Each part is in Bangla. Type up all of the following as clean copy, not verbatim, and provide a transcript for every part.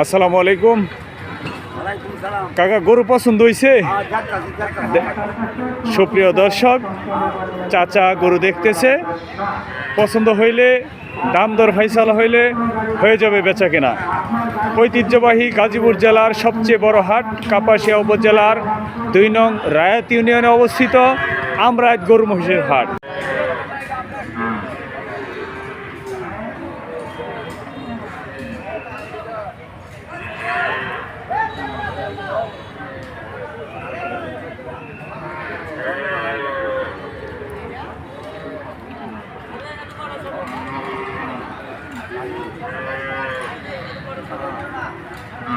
আসসালামু আলাইকুম কাকা, গরু পছন্দ হয়েছে? সুপ্রিয় দর্শক, চাচা গরু দেখতেছে, পছন্দ হইলে দাম দর ফাইসালা হইলে হয়ে যাবে বেচা কেনা। ঐতিহ্যবাহী গাজীপুর জেলার সবচেয়ে বড় হাট, কাপাসিয়া উপজেলার ২ নং রায়াত ইউনিয়নে অবস্থিত আমরাইত গরু মহিষের হাট।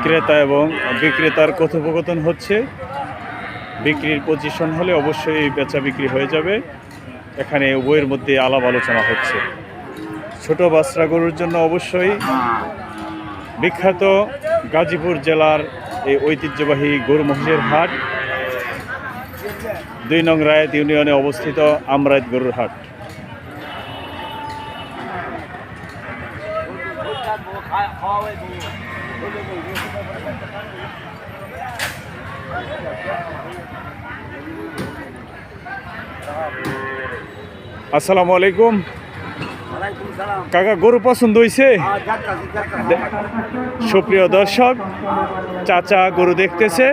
ক্রেতা এবং বিক্রেতার কথোপকথন হচ্ছে। বিক্রির পজিশন হলে অবশ্যই বেচা বিক্রি হয়ে যাবে। এখানে উভয়ের মধ্যে আলাপ আলোচনা হচ্ছে। ছোট বাছরা গরুর জন্য অবশ্যই বিখ্যাত গাজীপুর জেলার এই ঐতিহ্যবাহী গরু মহিষের হাট, ২ নং রায়াত ইউনিয়নে অবস্থিত আমরাইত গরুর হাট। আসসালামু আলাইকুম কাকা, গরু পছন্দ হয়েছে? সুপ্রিয় দর্শক, চাচা গরু দেখতেছে,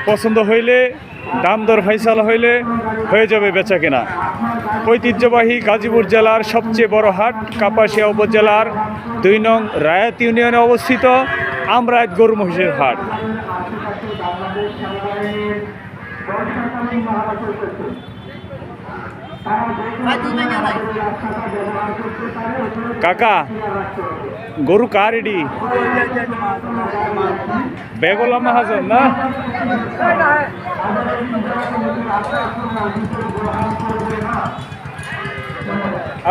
পছন্দ হইলে দাম দর ফাইসালা হইলে হয়ে যাবে বেচা কেনা। ঐতিহ্যবাহী গাজীপুর জেলার সবচেয়ে বড় হাট, কাপাসিয়া উপজেলার ২ নং রায়াত ইউনিয়নে অবস্থিত আমরাইত গরু মহিষের হাট। কাকা, গরু কার এডি? বেগলা মাহাজন না?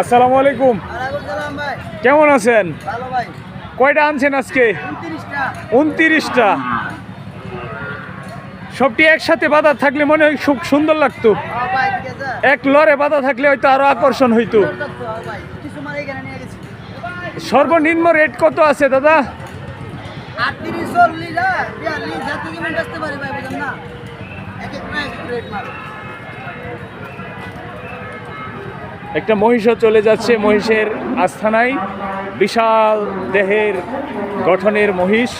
আসসালামু আলাইকুম, কেমন আছেন? কয়টা আনছেন আজকে? ২৯টা। সবটি একসাথে বাধা থাকলে মনে হয় খুব সুন্দর লাগতো। এক লরে বাধা থাকলে হয়তো আরো আকর্ষণ হইতো। সর্বনিম্ন রেট কত আছে দাদা? একটা মহিষও চলে যাচ্ছে মহিষের আস্থানায়। বিশাল দেহের গঠনের মহিষ।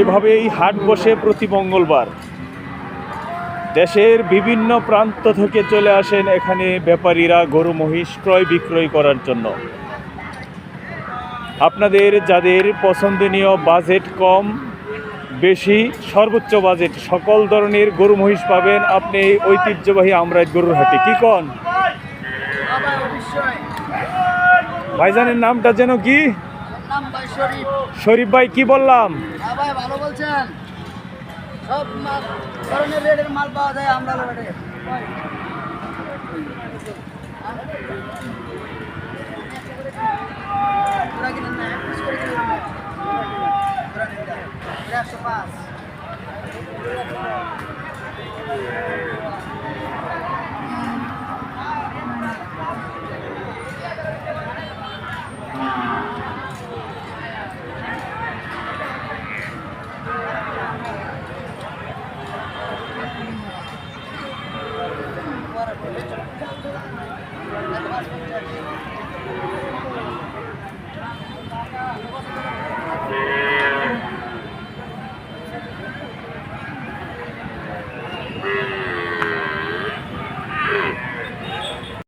এভাবে এই হাট বসে প্রতি মঙ্গলবার। দেশের বিভিন্ন প্রান্ত থেকে চলে আসেন এখানে ব্যাপারীরা গরু মহিষ ক্রয় বিক্রয় করার জন্য। আপনাদের যাদের পছন্দনীয়, বাজেট কম বেশি সর্বোচ্চ বাজেট, সকল ধরনের গরু মহিষ পাবেন আপনি এই ঐতিহ্যবাহী আমরাইত গরুর হাটে। কি কন ভাইজানের নামটা যেন কি? শরীফ ভাই, কি বললাম? ভালো বলছেন, সব ধরনের রেটের মাল পাওয়া যায় আমরা রেটে।